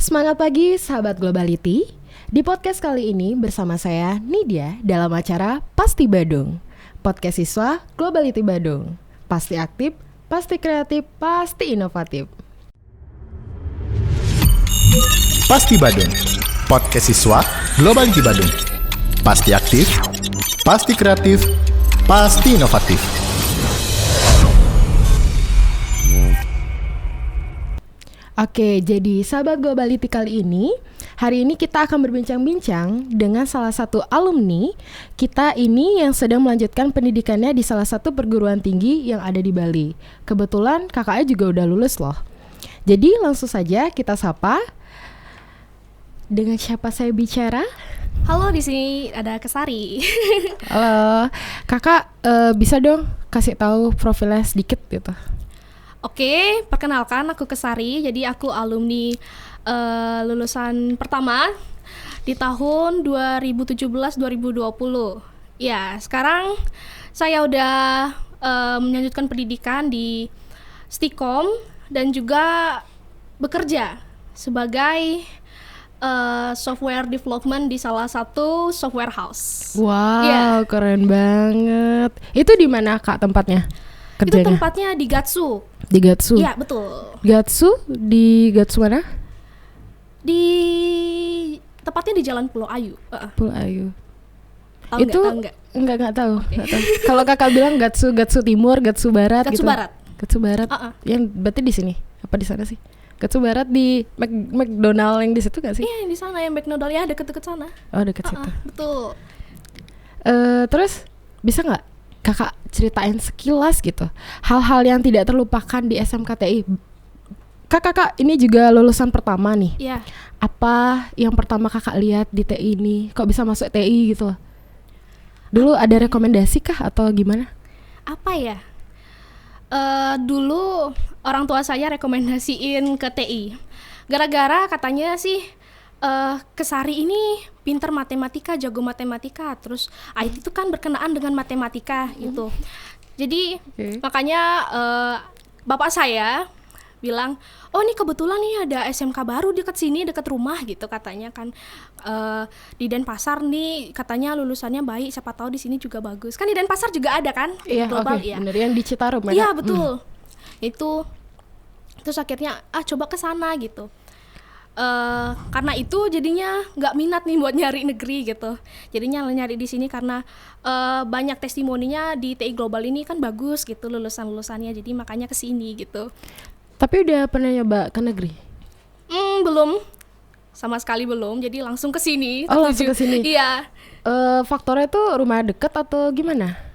Semangat pagi sahabat Globality. Di podcast kali ini bersama saya Nidia dalam acara Pasti Badung. Podcast siswa Globality Badung. Pasti aktif, pasti kreatif, pasti inovatif. Pasti Badung. Podcast siswa Globality Badung. Pasti aktif, pasti kreatif, pasti inovatif. Oke, jadi sahabat Globality kali ini, hari ini kita akan berbincang-bincang dengan salah satu alumni kita ini yang sedang melanjutkan pendidikannya di salah satu perguruan tinggi yang ada di Bali. Kebetulan kakaknya juga udah lulus loh. Jadi langsung saja kita sapa. Dengan siapa saya bicara? Halo, di sini ada Kesari. Halo, kakak bisa dong kasih tahu profilnya sedikit gitu. Oke, perkenalkan aku Kesari. Jadi aku alumni lulusan pertama di tahun 2017-2020. Ya, sekarang saya udah melanjutkan pendidikan di Stikom dan juga bekerja sebagai software development di salah satu software house. Wow, keren banget. Itu di mana kak tempatnya? Kerjanya? Itu tempatnya di Gatsu. Di Gatsu? Iya, betul. Gatsu? Di Gatsu mana? Tepatnya di Jalan Pulau Ayu. Pulau Ayu. Tahu Itu nggak? Enggak tahu. Kalau kakak bilang Gatsu Timur, Gatsu Barat Gatsu gitu. Barat. Gatsu Barat. Yang berarti di sini. Apa di sana sih? Gatsu Barat di McDonald yang di situ gak sih? Iya, di sana yang McDonald ya, deket-deket sana. Oh, deket situ. Betul. Terus bisa nggak kakak ceritain sekilas gitu hal-hal yang tidak terlupakan di SMKTI? Kakak ini juga lulusan pertama nih. Iya. Apa yang pertama kakak lihat di TI ini? Kok bisa masuk TI gitu? Dulu ada rekomendasi kah atau gimana? Apa ya? Dulu orang tua saya rekomendasiin ke TI. Gara-gara katanya sih Kesari ini pinter matematika, jago matematika. Terus IT itu kan berkenaan dengan matematika gitu. Jadi makanya bapak saya bilang, oh ini kebetulan nih ada SMK baru dekat sini, dekat rumah gitu katanya kan, di Denpasar nih katanya lulusannya baik, siapa tahu di sini juga bagus. Kan di Denpasar juga ada kan? Iya, Global, okay. ya. Bener yang di Citarum. Iya betul. Itu terus akhirnya coba ke sana gitu. Karena itu jadinya nggak minat nih buat nyari negeri gitu. Jadinya nyari di sini karena banyak testimoninya di TI Global ini kan bagus gitu lulusannya. Jadi makanya ke sini gitu. Tapi udah pernah nyoba ke negeri? Belum. Sama sekali belum. Jadi langsung ke sini. Oh, langsung ke sini. Iya. Faktornya tuh rumah deket atau gimana?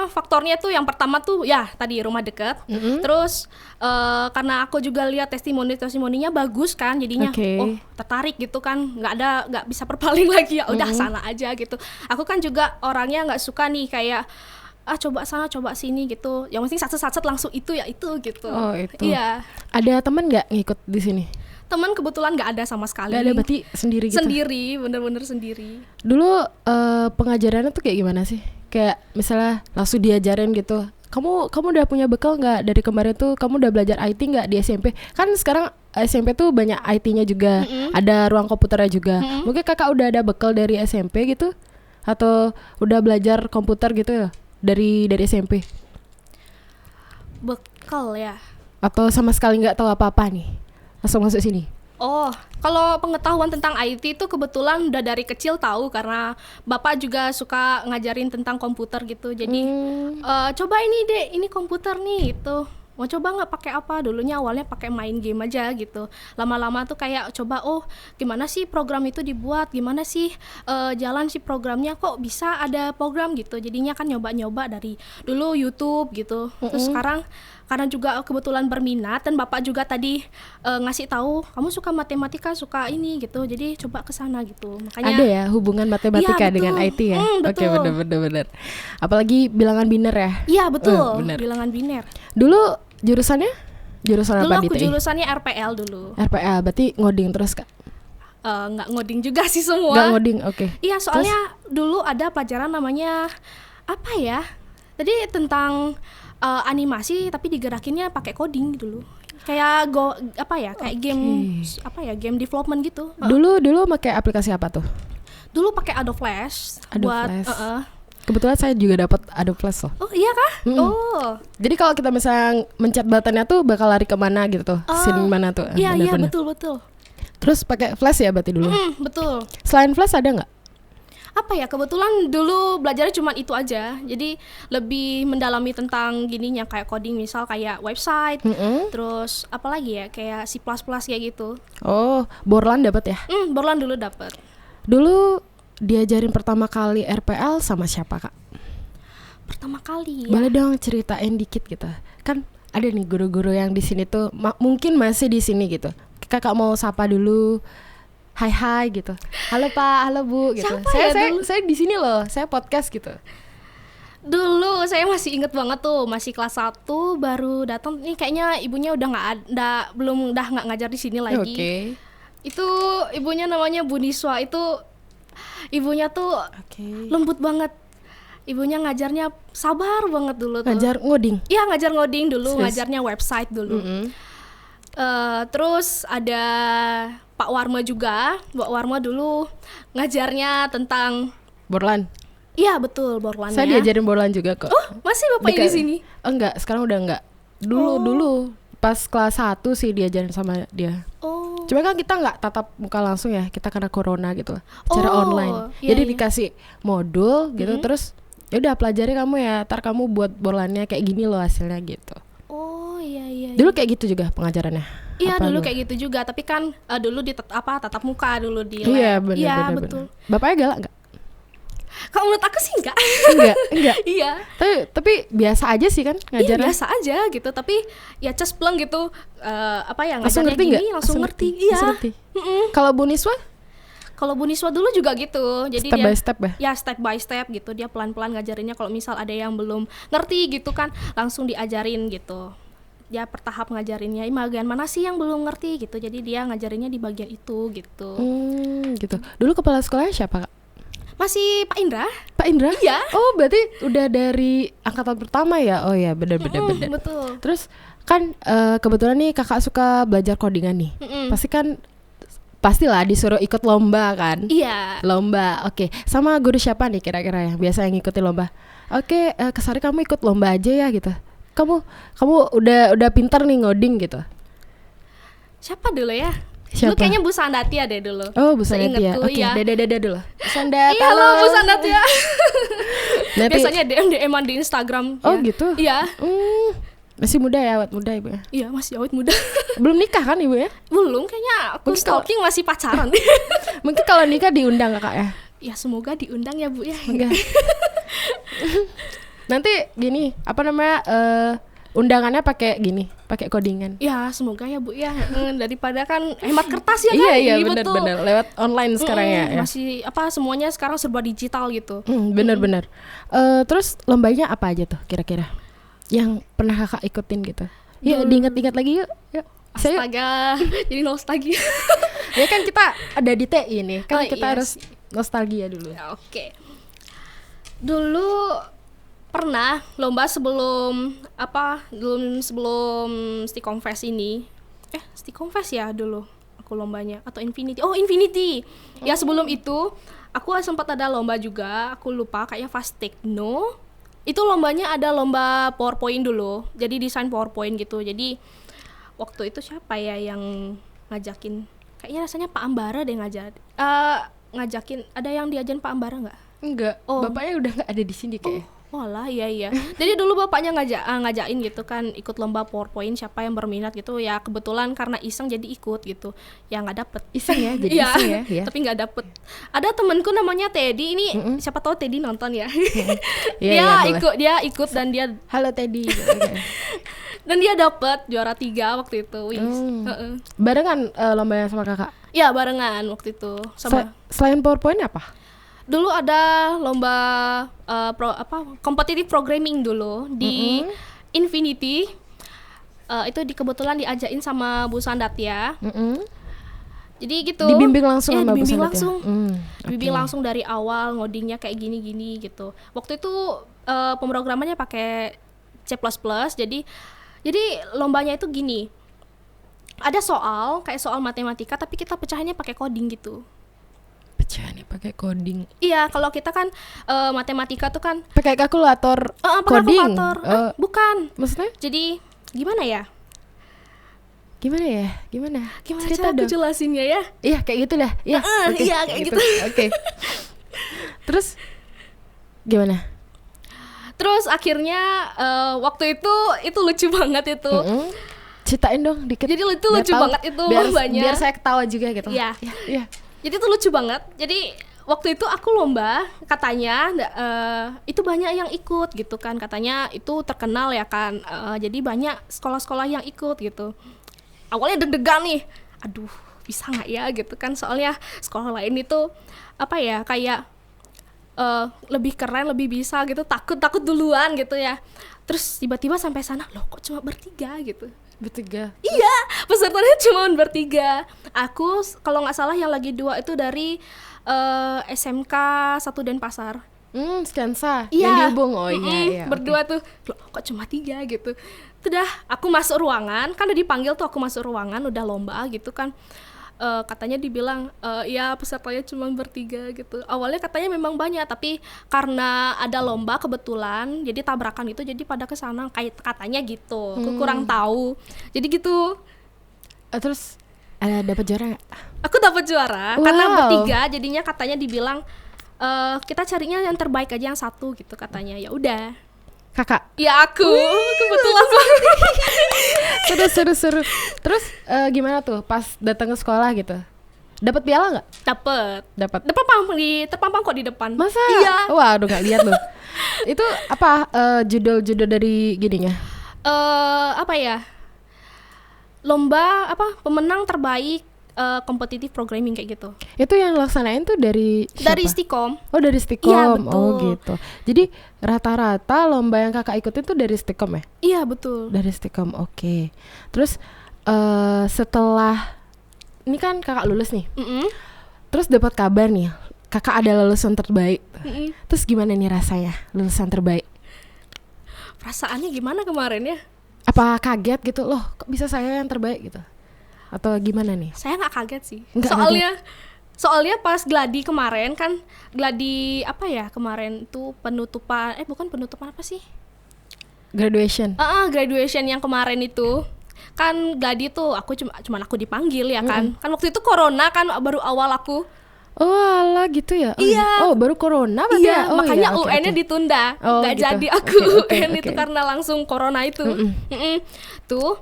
Faktornya tuh yang pertama tuh ya tadi rumah dekat. Terus karena aku juga lihat testimoninya bagus kan, jadinya oh tertarik gitu kan, nggak bisa berpaling lagi, ya udah sana aja gitu. Aku kan juga orangnya nggak suka nih kayak coba sana coba sini gitu, yang penting satset langsung itu gitu. Oh itu. Iya. Ada teman nggak ngikut di sini? Teman kebetulan nggak ada sama sekali. Nggak ada, berarti sendiri gitu? Sendiri, bener-bener sendiri. Dulu pengajarannya tuh kayak gimana sih? Kayak misalnya langsung diajarin gitu, kamu udah punya bekal nggak dari kemarin tuh, kamu udah belajar IT nggak di SMP? Kan sekarang SMP tuh banyak IT-nya juga, ada ruang komputernya juga. Mungkin kakak udah ada bekal dari SMP gitu? Atau udah belajar komputer gitu ya dari SMP? Bekal ya? Atau sama sekali nggak tahu apa-apa nih, langsung masuk sini? Oh, kalau pengetahuan tentang IT itu kebetulan udah dari kecil tahu karena bapak juga suka ngajarin tentang komputer gitu. Jadi coba ini dek, ini komputer nih gitu. Mau coba nggak pakai apa? Dulunya awalnya pakai main game aja gitu. Lama-lama tuh kayak coba, oh gimana sih program itu dibuat? Gimana sih jalan sih programnya? Kok bisa ada program gitu? Jadinya kan nyoba-nyoba dari dulu YouTube gitu. Terus sekarang karena juga kebetulan berminat dan bapak juga tadi ngasih tahu kamu suka matematika, suka ini gitu, jadi coba ke sana gitu. Makanya ada ya hubungan matematika dengan IT ya. Oke, benar. Apalagi bilangan biner ya. Iya betul, bilangan biner. Dulu jurusannya dulu apa di aku TI? jurusannya RPL dulu. RPL berarti ngoding terus kak? Nggak ngoding juga sih semua. Nggak ngoding, oke. Iya soalnya dulu ada pelajaran namanya apa ya? Tadi tentang animasi tapi digerakinnya pakai coding dulu. Kayak kayak game game development gitu. Dulu pakai aplikasi apa tuh? Dulu pakai Adobe Flash buat Flash. Kebetulan saya juga dapat Adobe Flash loh. Oh iya kah? Oh. Jadi kalau kita misalnya mencet buttonnya tuh bakal lari kemana gitu tuh, scene mana tuh? Iya betul. Terus pakai Flash ya berarti dulu? Betul. Selain Flash ada nggak? Apa ya, kebetulan dulu belajarnya cuma itu aja, jadi lebih mendalami tentang gininya kayak coding, misal kayak website, terus apa lagi ya kayak C++ kayak gitu. Oh, Borland dapat ya? Borland dulu dapat. Dulu diajarin pertama kali RPL sama siapa kak? Pertama kali ya? Boleh dong ceritain dikit gitu. Kan ada nih guru-guru yang di sini tuh mungkin masih di sini gitu. Kakak mau sapa dulu. Hai gitu. Halo Pak, halo Bu gitu. Saya di sini loh, saya podcast gitu. Dulu saya masih inget banget tuh, masih kelas 1 baru datang. Ini kayaknya ibunya udah nggak ngajar di sini lagi. Okay. Itu ibunya namanya Bu Niswa. Itu ibunya tuh lembut banget. Ibunya ngajarnya sabar banget dulu tuh. Ngajar ngoding? Iya, ngajar ngoding dulu, ngajarnya website dulu. Terus ada Pak Warma juga. Pak Warma dulu ngajarnya tentang Borland. Iya betul, Borland. Saya diajarin Borland juga kok. Oh, masih Bapak di sini? Enggak, sekarang udah enggak. Dulu pas kelas 1 sih diajarin sama dia. Oh. Cuma kan kita nggak tatap muka langsung ya, kita karena corona gitu, secara online. Iya, Jadi dikasih modul gitu, terus ya udah pelajari kamu ya, ntar kamu buat Borlandnya kayak gini loh hasilnya gitu. Oh iya. Dulu kayak gitu juga pengajarannya? Iya dulu kayak gitu juga, tapi kan dulu di tatap muka dulu di lab. Iya benar. Betul. Bapaknya galak nggak? Kalau menurut aku sih enggak. Enggak. Iya. Tapi biasa aja sih kan ngajarnya. Iya biasa aja gitu, tapi ya cespleng gitu. Langsung ngajarnya ngerti gini, nggak? langsung ngerti. Iya. Kalau Bu Niswa? Kalau Bu Niswa dulu juga gitu. Jadi step by step ya? Ya step by step gitu. Dia pelan-pelan ngajarinnya. Kalau misal ada yang belum ngerti gitu kan, langsung diajarin gitu. Dia pertahap ngajarinnya, bagian mana sih yang belum ngerti gitu. Jadi dia ngajarinnya di bagian itu gitu. Gitu. Dulu kepala sekolahnya siapa kak? Masih Pak Indra. Pak Indra? Iya. Oh berarti udah dari angkatan pertama ya? Oh ya benar. Betul. Terus kan kebetulan nih kakak suka belajar codingan nih. Pastilah disuruh ikut lomba kan? Iya. Lomba, oke. Sama guru siapa nih kira-kira yang biasa yang ngikutin lomba? Oke, Kesari kamu ikut lomba aja ya gitu. Kamu udah pintar nih ngoding gitu. Siapa dulu ya? Siapa? Dulu kayaknya Bu Sandatia deh dulu. Oh Bu Sandatia. Oke, ya. dada dulu. Sandatia. Iya halo Bu Sandatia. Nanti, biasanya DM-an di Instagram. Oh ya. gitu? Iya. Masih muda ya, awet muda ibu ya? Iya masih awet muda. Belum nikah kan ibu ya? Belum, kayaknya aku stalking masih pacaran. Mungkin kalau nikah diundang kakak ya? Ya semoga diundang ya Bu ya. Nanti gini, undangannya pakai codingan. Ya semoga ya Bu ya. Daripada kan hemat kertas ya kan. Iya benar. Lewat online sekarang ya. Masih semuanya sekarang serba digital gitu. Benar. Terus lombanya apa aja tuh kira-kira yang pernah kakak ikutin gitu? Yuk diingat-ingat lagi yuk. Astaga, jadi nostalgia. Ya kan kita ada di TI nih, kan kita harus nostalgia dulu. Ya, oke. Dulu pernah lomba sebelum Stickconfest ini. Stickconfest ya dulu aku lombanya, atau Infinity. Oh, Infinity. Ya sebelum itu aku sempat ada lomba juga, aku lupa kayaknya Fast Techno. Itu lombanya ada lomba PowerPoint dulu. Jadi desain PowerPoint gitu. Jadi waktu itu siapa ya yang ngajakin? Kayaknya rasanya Pak Ambara deh ngajakin. Ada yang diajarin Pak Ambara nggak? Enggak. Bapaknya udah nggak ada di sini kayaknya. Walah, iya. Jadi dulu bapaknya ngajakin gitu kan, ikut lomba PowerPoint, siapa yang berminat gitu. Ya kebetulan karena iseng jadi ikut gitu. Ya nggak dapet. Iseng ya, jadi iseng ya. Tapi nggak dapet. Ada temanku namanya Teddy, ini siapa tahu Teddy nonton ya. Dia ikut dan dia halo Teddy. Dan dia dapet juara 3 waktu itu. Barengan lombanya sama kakak? Iya barengan waktu itu. Selain PowerPoint apa? Dulu ada lomba competitive programming dulu di Infinity. Itu kebetulan diajain sama Bu Sandatia. Jadi gitu. Dibimbing langsung sama Bu Sandatia. Dibimbing langsung dari awal ngodingnya kayak gini-gini gitu. Waktu itu pemrogramannya pakai C++. Jadi lombanya itu gini. ada soal kayak soal matematika tapi kita pecahannya pakai coding gitu. Pecahannya pakai coding. Iya, kalau kita kan matematika tuh kan Pakai kalkulator pakai coding. kalkulator. Bukan. Maksudnya Jadi gimana ya? gimana? Gimana Cerita cara aku dong. jelasinnya ya? Iya kayak gitu dah. Iya. Oke, iya, kayak gitu. Oke. Terus gimana? Terus akhirnya waktu itu lucu banget itu. Ceritain dong dikit. Jadi itu Biar lucu tahu, banget itu biar, lombanya. biar saya ketawa juga gitu. Iya. Iya. Jadi itu lucu banget. Jadi waktu itu aku lomba, katanya itu banyak yang ikut gitu kan. Katanya itu terkenal ya kan. Jadi banyak sekolah-sekolah yang ikut gitu. Awalnya deg-degan nih. Aduh, bisa nggak ya gitu kan. Soalnya sekolah lain itu apa ya kayak lebih keren, lebih bisa gitu. Takut duluan gitu ya. Terus tiba-tiba sampai sana, loh kok cuma bertiga gitu. Bertiga. Iya, pesertanya cuma bertiga. Aku kalau nggak salah yang lagi 2 itu dari SMK 1 Denpasar. Skansa. Iya. Yang dihubung. Oh iya. Berdua tuh, loh kok cuma 3 gitu. Udah, aku masuk ruangan, kan udah dipanggil tuh aku masuk ruangan, udah lomba gitu kan. Katanya dibilang, ya pesertanya cuma bertiga gitu. Awalnya katanya memang banyak, tapi karena ada lomba kebetulan, jadi tabrakan itu jadi pada kesana kayak katanya gitu. Aku kurang tahu. Jadi gitu. Terus dapat juara nggak? Aku dapat juara Wow. karena bertiga, jadinya katanya dibilang kita carinya yang terbaik aja yang satu gitu katanya. Ya udah. Kakak. Ya aku kebetulan banget. Seru. Terus gimana tuh pas datang ke sekolah gitu? Dapat piala nggak? Dapat Dapat. terpampang kok di depan. Masa? Iya. Wah, udah nggak lihat loh. Itu apa judul-judul dari gininya? Apa ya? Lomba apa? Pemenang terbaik kompetitif programming kayak gitu. Itu yang laksanain tuh dari siapa? Dari Stikom. Oh, dari Stikom. Iya, betul. Oh, gitu. Jadi rata-rata lomba yang kakak ikutin tuh dari Stikom ya? Iya, betul. Dari Stikom. Oke. Terus setelah ini kan kakak lulus nih. Terus dapat kabar nih, kakak ada lulusan terbaik. Terus gimana nih rasanya lulusan terbaik? Perasaannya gimana kemarin ya? Apa kaget gitu loh, kok bisa saya yang terbaik gitu? Atau gimana nih? Saya nggak kaget sih. Nggak Soalnya pas gladi kemarin kan, gladi apa ya kemarin tuh penutupan, bukan penutupan apa sih? Graduation. Graduation yang kemarin itu kan gladi tuh aku cuman aku dipanggil ya kan. Kan waktu itu corona kan baru awal aku. Oh alah gitu ya? Iya. Oh baru corona berarti Iya, ya? Oh, makanya iya, oke, UN-nya oke. ditunda. Oh, Nggak gitu. jadi aku Oke, UN oke. itu karena langsung corona itu. Tuh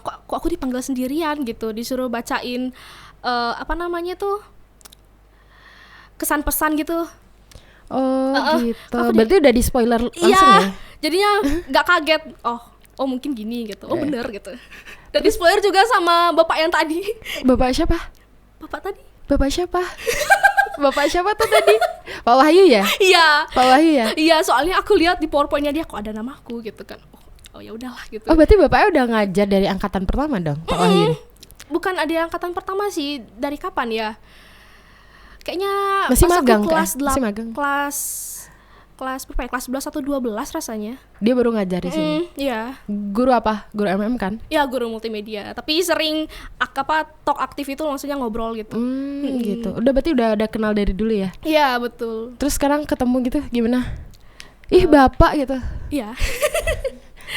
kok aku dipanggil sendirian gitu, disuruh bacain apa namanya tuh kesan pesan gitu. Oh gitu. aku Berarti udah di spoiler langsung Iya, ya? jadinya nggak kaget. Oh mungkin gini gitu. Oh bener gitu. Dan di spoiler juga sama bapak yang tadi. Bapak siapa? Bapak tadi? Bapak siapa? Bapak siapa tuh tadi? Pak Wahyu ya? Iya. Pak Wahyu ya? Iya, soalnya aku lihat di PowerPoint-nya dia kok ada namaku gitu kan. Oh ya udahlah gitu. Oh berarti bapaknya udah ngajar dari angkatan pertama dong, Pak Wahyu? Bukan ada yang angkatan pertama sih, dari kapan ya? Kayaknya Masih pas magang, aku kelas kan? Masih magang. kelas berapa ya? Kelas 11 atau 12 rasanya. Dia baru ngajar di sini. Iya. Guru apa? Guru MM kan? Ya guru multimedia, tapi sering talk aktif itu maksudnya ngobrol gitu. Gitu. Berarti udah ada kenal dari dulu ya? Iya, betul. Terus sekarang ketemu gitu gimana? Ih bapak gitu. Iya.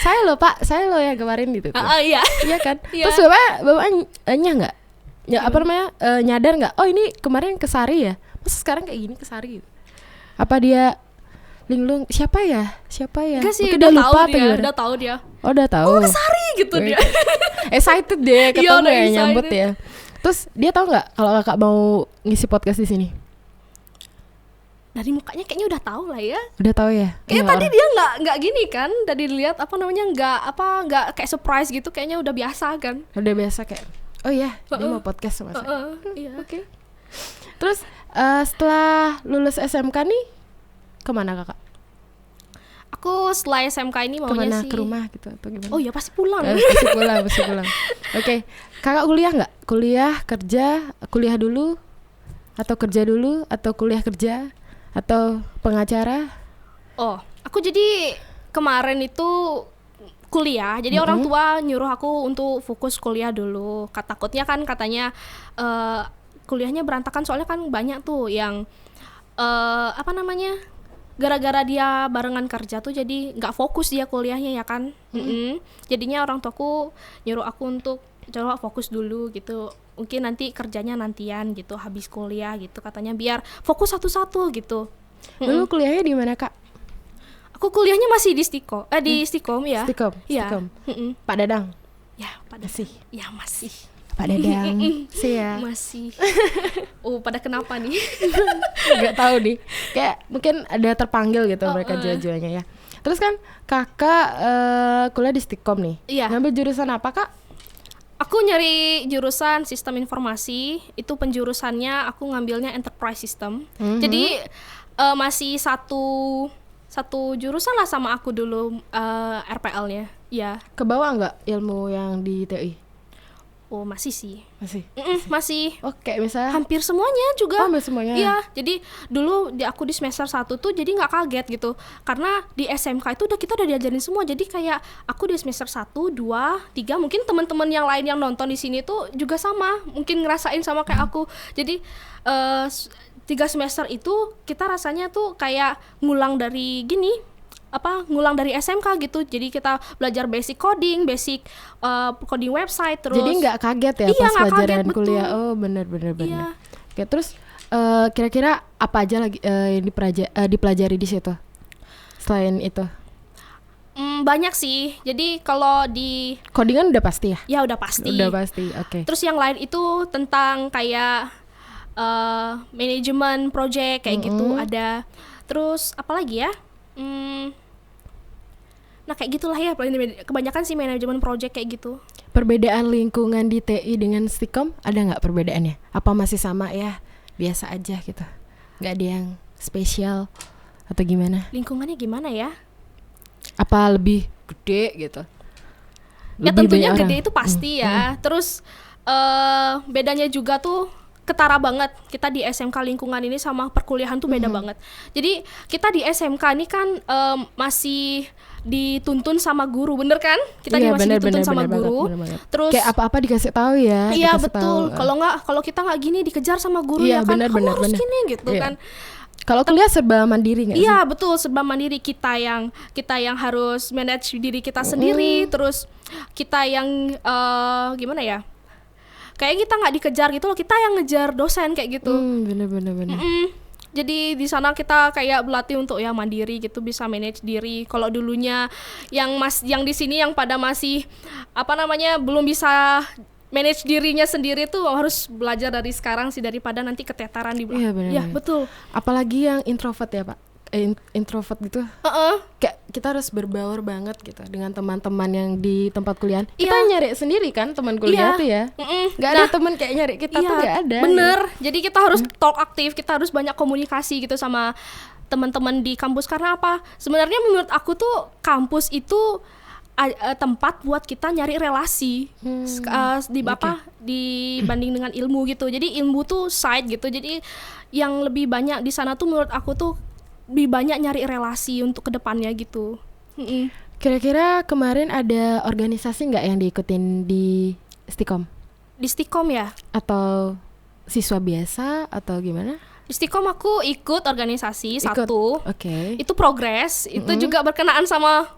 Saya loh pak, saya loh ya kemarin gitu. Iya. Iya kan? Iya. Terus bapak nggak? Ya apa namanya nyadar nggak? Oh ini kemarin ke Sari ya? Masa sekarang kayak gini ke Sari gitu? Apa dia linglung siapa ya? Enggak sih, Mungkin udah dia lupa tahu atau dia, gimana? udah tahu dia. Oh udah tahu. Oh, Sari gitu dia. Excited deh ketemu Iya, udah ya nyambut excited. ya. Terus dia tahu nggak kalau kakak mau ngisi podcast di sini? Dari mukanya kayaknya udah tahu lah ya. Udah tahu ya? Kayaknya Iya, tadi dia nggak gini kan, tadi dilihat apa namanya nggak kayak surprise gitu, kayaknya udah biasa kan. udah biasa kayak oh iya dia mau podcast sama saya. Iya. Oke. Terus setelah lulus SMK nih kemana kakak? Aku setelah SMK ini maunya Kemana sih ke rumah gitu atau gimana? Oh ya pasti pulang. Pasti pulang. Oke. Kakak kuliah nggak? Kuliah dulu atau kerja dulu atau kuliah kerja atau pengacara? Oh, aku jadi kemarin itu kuliah. Jadi orang tua nyuruh aku untuk fokus kuliah dulu. Takutnya kan katanya kuliahnya berantakan, soalnya kan banyak tuh yang gara-gara dia barengan kerja tuh jadi nggak fokus dia kuliahnya ya kan. Jadinya orang tuaku nyuruh aku untuk coba fokus dulu gitu, mungkin nanti kerjanya nantian gitu habis kuliah gitu, katanya biar fokus satu-satu gitu. Dulu kuliahnya di mana, Kak? Aku kuliahnya masih di Stikom ya. Stikom. Ya. Pak Dadang. Ya, pada Masih. ya masih. Pak Dadang. Sih ya. Masih. Pada kenapa nih? Nggak tahu nih. Kayak mungkin ada terpanggil gitu mereka jual-jualnya ya. Terus kan Kakak kuliah di Stikom nih. Iya. Ngambil jurusan apa, Kak? Aku nyari jurusan sistem informasi. Itu penjurusannya aku ngambilnya enterprise system. Jadi masih satu jurusan lah sama aku dulu RPL-nya. Ya. Kebawa nggak ilmu yang di TI? Oh, masih sih. Masih. Oh, kayak misalnya Hampir semuanya juga. hampir semuanya. Iya, jadi dulu aku di semester 1 tuh jadi nggak kaget gitu. Karena di SMK itu kita udah diajarin semua. Jadi kayak aku di semester 1, 2, 3, mungkin teman-teman yang lain yang nonton di sini tuh juga sama, mungkin ngerasain sama kayak aku. Jadi 3 semester itu kita rasanya tuh kayak ngulang dari SMK gitu. Jadi kita belajar basic coding, basic coding website terus. Jadi nggak kaget ya Iya, pas nggak pelajaran kaget, kuliah. betul. Oh, benar. Iya. Oke, terus kira-kira apa aja lagi yang dipelajari di situ? Selain itu, Banyak sih. Jadi kalau di codingan udah pasti ya? ya udah pasti. Udah pasti. Oke. Terus yang lain itu tentang kayak manajemen project kayak gitu ada. Terus apa lagi ya? Nah kayak gitulah ya, kebanyakan sih manajemen project kayak gitu. Perbedaan lingkungan di TI dengan Stikom ada nggak perbedaannya? Apa masih sama ya? Biasa aja gitu? Nggak ada yang spesial atau gimana? Lingkungannya gimana ya? Apa lebih gede gitu? Ya Lebih tentunya banyak gede orang? itu pasti ya. Terus bedanya juga tuh ketara banget. Kita di SMK lingkungan ini sama perkuliahan tuh beda banget. Jadi kita di SMK ini kan masih dituntun sama guru, bener kan? Kita Iya, masih dituntun sama bener guru. banget. Terus Kayak apa-apa dikasih tahu ya? iya dikasih betul. tahu. Kalau kita nggak gini dikejar sama guru Iya, ya kan. bener, Kamu bener, harus bener. gini gitu Iya. kan. Kalau kuliah serba mandiri nggak sih? Iya betul, serba mandiri. Kita yang harus manage diri kita sendiri. Terus kita yang gimana ya? Kayak kita nggak dikejar gitu loh. Kita yang ngejar dosen kayak gitu. Bener. Jadi di sana kita kayak berlatih untuk ya mandiri gitu, bisa manage diri. Kalau dulunya yang di sini yang pada masih belum bisa manage dirinya sendiri tuh harus belajar dari sekarang sih, daripada nanti keteteran di Iya, bener. Ya betul. Apalagi yang introvert ya Pak? Introvert gitu. Kayak kita harus berbaur banget gitu dengan teman-teman yang di tempat kuliah. Kita Iya. nyari sendiri kan teman kuliah Iya. tuh ya. Gak ada teman kayak nyari kita tuh gak ada. Bener. Jadi kita harus talk aktif, kita harus banyak komunikasi gitu sama teman-teman di kampus. Karena apa? Sebenarnya menurut aku tuh kampus itu tempat buat kita nyari relasi dibanding dengan ilmu gitu. Jadi ilmu tuh side gitu. Jadi yang lebih banyak di sana tuh menurut aku tuh lebih banyak nyari relasi untuk kedepannya gitu. Kira-kira kemarin ada organisasi nggak yang diikutin di Stikom? Di Stikom ya? Atau siswa biasa atau gimana? Di Stikom aku ikut organisasi Ikut. satu. Oke. Itu progress. Itu juga berkenaan sama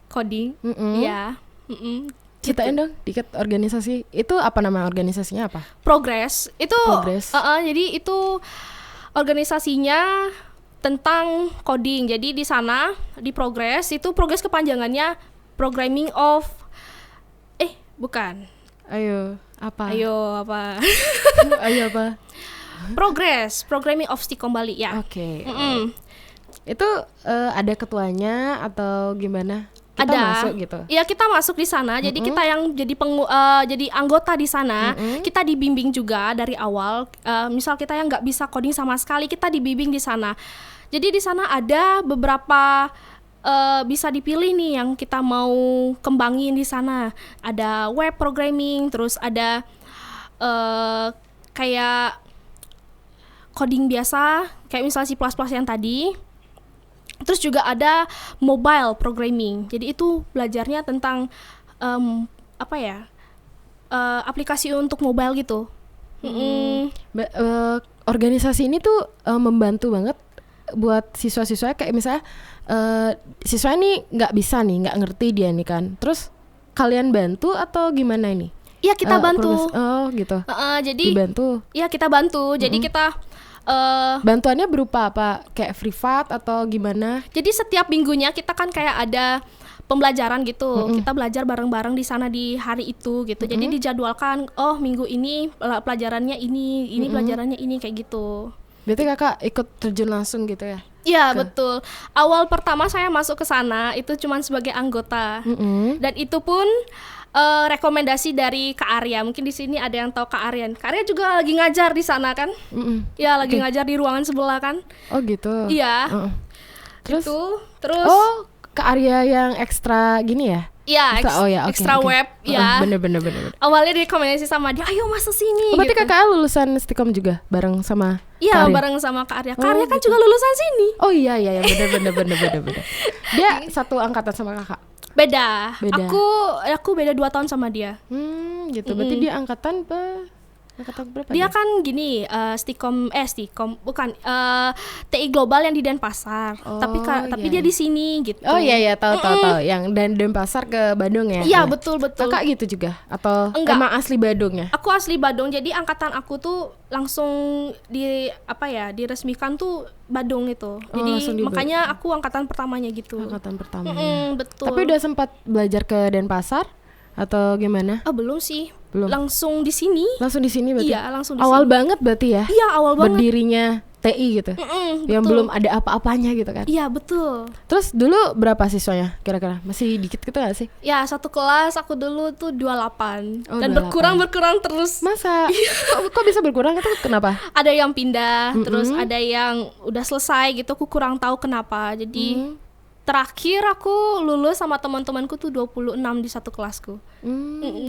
coding. Mm-mm. Ya. Ceritain dong dikit organisasi. Itu apa nama organisasinya apa? Progress. Itu Progress. jadi itu organisasinya tentang coding. Jadi di sana di Progress itu Progress kepanjangannya Programming of bukan. Ayo apa? Ayo apa? Ayo apa? Progress, Programming of Stikom Bali ya. Oke. Itu ada ketuanya atau gimana? Kita Ada. masuk gitu. Iya, kita masuk di sana. Jadi kita yang jadi jadi anggota di sana. Kita dibimbing juga dari awal. Misal kita yang nggak bisa coding sama sekali, kita dibimbing di sana. Jadi di sana ada beberapa bisa dipilih nih yang kita mau kembangin di sana. Ada web programming, terus ada kayak coding biasa, kayak misalnya C++ yang tadi. Terus juga ada mobile programming. Jadi itu belajarnya tentang apa ya? Aplikasi untuk mobile gitu. Organisasi ini tuh membantu banget buat siswa-siswa, kayak misalnya siswa ini nggak bisa nih, nggak ngerti dia nih kan. Terus kalian bantu atau gimana ini? Iya, kita bantu. Oh gitu. Jadi dibantu. Iya, kita bantu. Jadi kita bantuannya berupa apa? Kayak privat atau gimana? jadi setiap minggunya kita kan kayak ada pembelajaran gitu. Kita belajar bareng-bareng di sana di hari itu gitu. Jadi dijadwalkan, oh minggu ini pelajarannya ini pelajarannya ini, kayak gitu. Berarti kakak ikut terjun langsung gitu ya? Iya, betul. Awal pertama saya masuk ke sana itu cuman sebagai anggota. Dan itu pun rekomendasi dari Kak Arya. Mungkin di sini ada yang tahu Kak Arya. Kak Arya juga lagi ngajar di sana kan? Iya, lagi ngajar di ruangan sebelah kan? Oh gitu. Iya. Terus? Terus Oh, Kak Arya yang ekstra gini ya? Iya, ekstra web, ya. Bener. Awalnya direkomendasi sama dia, ayo masuk sini. Oh, berarti gitu. kakak lulusan Stikom juga bareng sama Iya, Kak Arya? bareng sama Kak Arya. Kak Oh, Arya kan gitu. juga lulusan sini. Oh iya, bener. Dia satu angkatan sama kakak? Beda. Beda. Aku beda 2 tahun sama dia. Gitu. Berarti dia angkatan berapa? Dia kan gini, Stikom bukan TI Global yang di Denpasar. Oh, tapi iya. dia di sini gitu. Oh iya, tahu. Yang dan Denpasar ke Bandung ya? Iya, betul. Kakak gitu juga? Atau Enggak. emang asli Bandung ya? Aku asli Badung, jadi angkatan aku tuh langsung diresmikan tuh Badung itu. Jadi langsung di makanya aku angkatan pertamanya gitu. Angkatan pertama. Betul. Tapi udah sempat belajar ke Denpasar atau gimana? Belum sih. Belum. Langsung di sini. Langsung di sini berarti? Iya, langsung di awal sini. banget berarti ya? Iya, awal banget. Berdirinya TI gitu. Yang betul. belum ada apa-apanya gitu kan. Iya, betul. Terus dulu berapa siswanya kira-kira? Masih dikit gitu gak sih? Ya, satu kelas aku dulu tuh 28. Oh, Dan 28. berkurang terus. Masa? Kok bisa berkurang itu kenapa? Ada yang pindah, terus ada yang udah selesai gitu, aku kurang tahu kenapa. Jadi terakhir aku lulus sama teman-temanku tuh 26 di satu kelasku.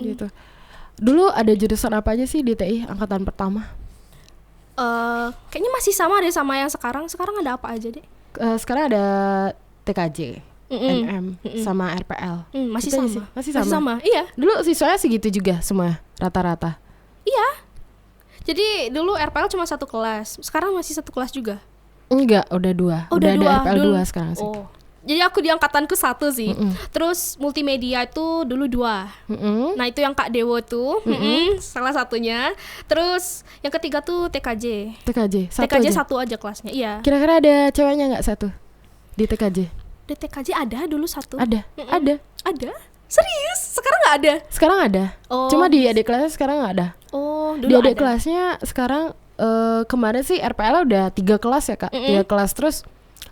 Gitu. Dulu ada jurusan apa aja sih di TI angkatan pertama? Kayaknya masih sama deh sama yang sekarang. Sekarang ada apa aja deh? Sekarang ada TKJ, MM, sama RPL. Masih Itu aja sama. sih? Masih sama. Iya. Dulu siswanya segitu juga semua rata-rata. Iya. Jadi dulu RPL cuma satu kelas. Sekarang masih satu kelas juga. Enggak, udah 2. Oh, udah udah ada RPL dulu. 2 sekarang sih. Oh. Jadi aku di angkatanku 1 sih. Terus multimedia itu dulu 2. Nah, itu yang Kak Dewo tuh, salah satunya. Terus yang ketiga tuh TKJ. TKJ TKJ aja? 1 aja kelasnya. Iya. Kira-kira ada ceweknya nggak satu di TKJ? Di TKJ ada dulu 1. Ada. Ada? Serius? Sekarang nggak ada? Sekarang ada. Oh. Cuma di adik kelasnya sekarang nggak ada. Oh, Di dulu adik ada. kelasnya sekarang kemarin sih RPL udah 3 kelas ya kak. 3 kelas terus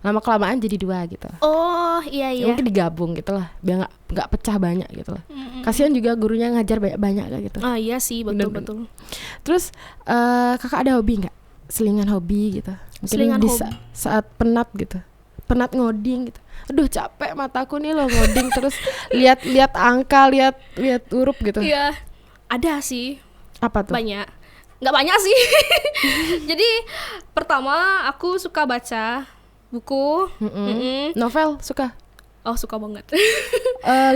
lama kelamaan jadi 2 gitu. Oh, iya. Ya, mungkin digabung gitu lah biar nggak pecah banyak gitu lah. Kasihan juga gurunya ngajar banyak kayak gitu. Ah, iya sih, betul. Terus kakak ada hobi nggak? Selingan hobi gitu. Mungkin Selingan di hobi. saat penat gitu. Penat ngoding gitu. Aduh capek mataku nih loh ngoding terus lihat angka, lihat huruf gitu. Iya. Ada sih. Apa tuh? Banyak. Nggak banyak sih. Jadi pertama aku suka baca buku. Novel suka? Oh, suka banget.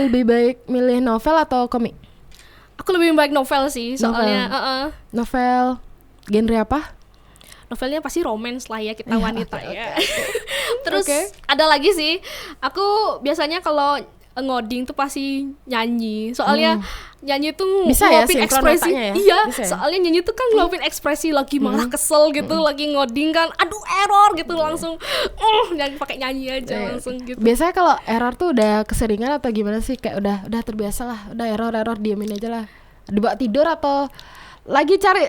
Lebih baik milih novel atau komik? Aku lebih baik novel sih, soalnya Novel genre apa? novelnya pasti romance lah ya, kita Ya, wanita oke, ya. Terus Oke. ada lagi sih, aku biasanya kalau ngoding tuh pasti nyanyi, soalnya nyanyi tuh Bisa ya, ngeluapin sinkron ekspresi. otaknya ya? Iya, Bisa ya? soalnya nyanyi tuh kan ngeluapin ekspresi lagi marah, kesel gitu, lagi ngoding kan, aduh error gitu, langsung nyanyi pakai nyanyi aja langsung gitu. Biasanya kalau error tuh udah keseringan atau gimana sih? Kayak udah terbiasa lah, udah error diemin aja lah. Dibawa tidur atau lagi cari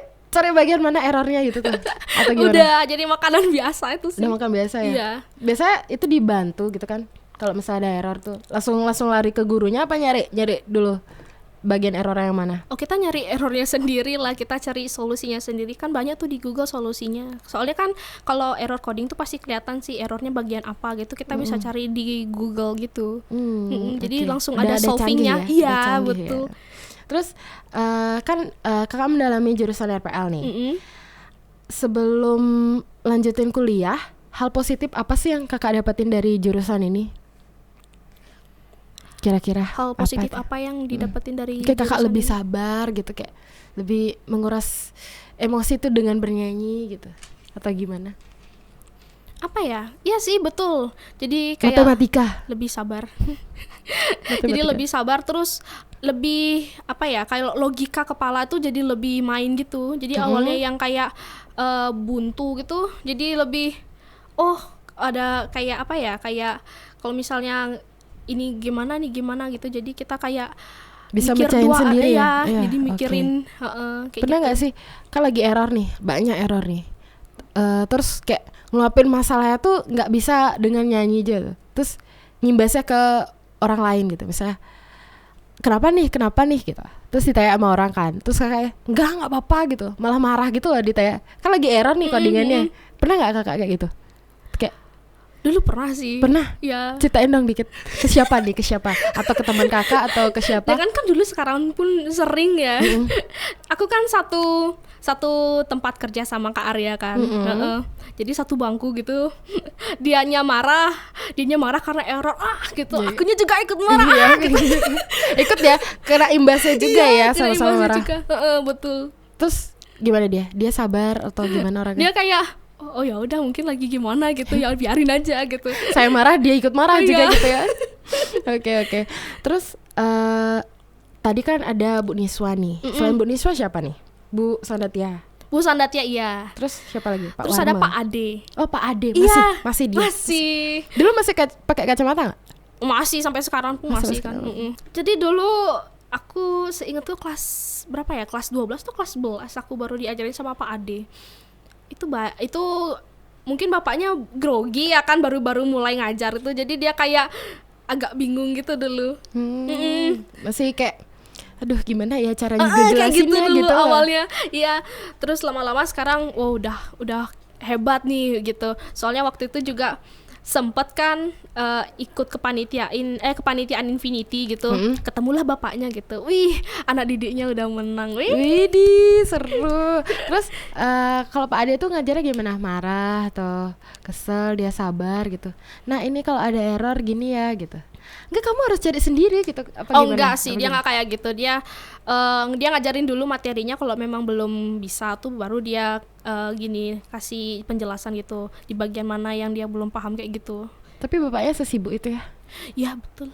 bagian mana errornya gitu tuh? Atau gimana? Udah jadi makanan biasa itu sih. Udah makan biasa ya? Iya. Biasanya itu dibantu gitu kan? Kalau misalnya ada error tuh langsung lari ke gurunya apa nyari dulu bagian error yang mana? Oh, kita nyari errornya sendiri lah, kita cari solusinya sendiri, kan banyak tuh di Google solusinya. Soalnya kan kalau error coding tuh pasti kelihatan sih errornya bagian apa gitu, kita bisa cari di Google gitu. Jadi Oke. langsung Udah ada canggih solvingnya. ya? Iya, Udah canggih betul. ya. Terus kan kakak mendalami jurusan RPL nih. Sebelum lanjutin kuliah, hal positif apa sih yang kakak dapetin dari jurusan ini? Kira-kira Hal positif tuh? apa yang didapetin dari Kayak kakak jurusan lebih ini? sabar gitu, kayak lebih menguras emosi tuh dengan bernyanyi gitu, atau gimana? Apa ya? Iya sih betul. Jadi kayak Matematika. lebih sabar. Matematika. Jadi lebih sabar, terus lebih apa ya, kayak logika kepala tuh jadi lebih main gitu. Jadi awalnya yang kayak buntu gitu, jadi lebih ada kayak apa ya, kayak kalau misalnya ini gimana gitu, jadi kita kayak Bisa mikir mecahin sendiri ya? Iya, jadi oke. mikirin kayak Pernah gitu. nggak sih kan lagi error nih, banyak error nih, terus kayak ngeluapin masalahnya tuh nggak bisa dengan nyanyi aja tuh. Terus nyimbasnya ke orang lain gitu, misalnya kenapa nih gitu, terus ditanya sama orang kan, terus kakak nggak apa-apa gitu, malah marah gitu loh ditanya, kan lagi error nih codingannya. Pernah nggak kakak kayak gitu? Kayak Dulu pernah sih. pernah. Ya. Ceritain dong dikit, ke siapa nih, ke siapa, atau ke teman kakak atau ke siapa? Jangan kan dulu, sekarang pun sering ya. Aku kan satu tempat kerja sama Kak Arya kan. Jadi satu bangku gitu. Dianya marah karena error gitu. Jadi- Akunya juga ikut marah. Iya, ikut ya, kena imbasnya juga ya, kena sama-sama imbasnya marah. juga. Betul. Terus gimana dia? Dia sabar atau gimana orangnya? Dia kayak oh ya udah, mungkin lagi gimana gitu ya, biarin aja gitu. Saya marah, dia ikut marah juga Iya. gitu ya. Oke. Terus tadi kan ada Bu Niswa nih. Selain Bu Niswa siapa nih? Bu Sandatia. Bu Sandatya iya. Terus siapa lagi? Pak Terus ada Warma. Pak Ade. Oh, Pak Ade. Iya, Masih dia. Masih. Dulu masih pakai kacamata nggak? Masih sampai sekarang pun Sampai masih kan. sekarang. Jadi dulu aku seingat tuh kelas berapa ya? Kelas 12 tuh kelas 11 aku baru diajarin sama Pak Ade. Itu mungkin bapaknya grogi ya kan, baru-baru mulai ngajar itu. Jadi dia kayak agak bingung gitu dulu. Masih kayak aduh gimana ya caranya Kayak gitu ngejelasinnya dulu gitu. awalnya. Iya, terus lama-lama sekarang udah hebat nih gitu. Soalnya waktu itu juga sempet kan ikut kepanitiaan Infinity gitu. Ketemulah bapaknya gitu. Wih, anak didiknya udah menang. Wih. Widih, seru. Terus kalau Pak Ade tuh ngajarnya gimana? Marah atau kesel, dia sabar gitu. Nah ini kalau ada error gini ya gitu. Enggak, kamu harus cari sendiri gitu. Apa Oh gimana? enggak sih, Apa dia gimana? nggak kayak gitu. Dia ngajarin dulu materinya, kalau memang belum bisa tuh baru dia gini kasih penjelasan gitu di bagian mana yang dia belum paham kayak gitu. Tapi bapaknya sesibuk itu ya? Ya betul.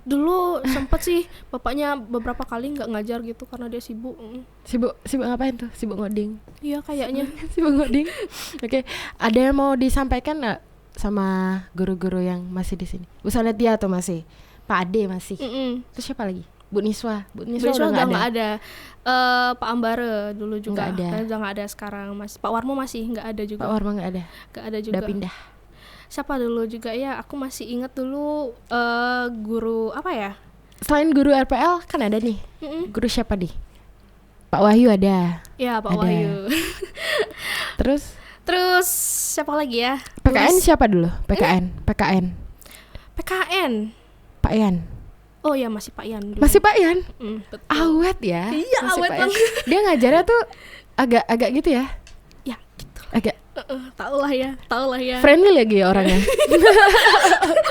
Dulu sempet sih bapaknya beberapa kali nggak ngajar gitu karena dia sibuk. Sibuk ngapain tuh? Sibuk ngoding? Iya kayaknya. Sibuk ngoding? Oke. Ada yang mau disampaikan nggak sama guru-guru yang masih di sini? Bu Sanatia tuh masih? Pak Ade masih? Terus siapa lagi? Bu Niswa? Bu Niswa Besok udah udah nggak nggak ada? ada. Pak Ambare dulu juga Nggak ada. udah nggak ada sekarang. Pak Warmo masih nggak ada juga. Pak Warma nggak ada? Nggak ada juga. Udah pindah? Siapa dulu juga ya? Aku masih ingat dulu guru apa ya? Selain guru RPL kan ada nih. Guru siapa nih? Pak Wahyu ada. Ya Pak Ada. Wahyu. Terus siapa lagi ya? PKN Tulis- siapa dulu? PKN. PKN. Pak Yan. Oh ya masih Pak Yan dulu. Masih Pak Yan. Betul. Awet ya. Iya, Masih awet Pak Yan. banget. Dia ngajarnya tuh agak gitu ya. Ya gitu. Agak Tahu lah ya. friendly lagi ya orangnya.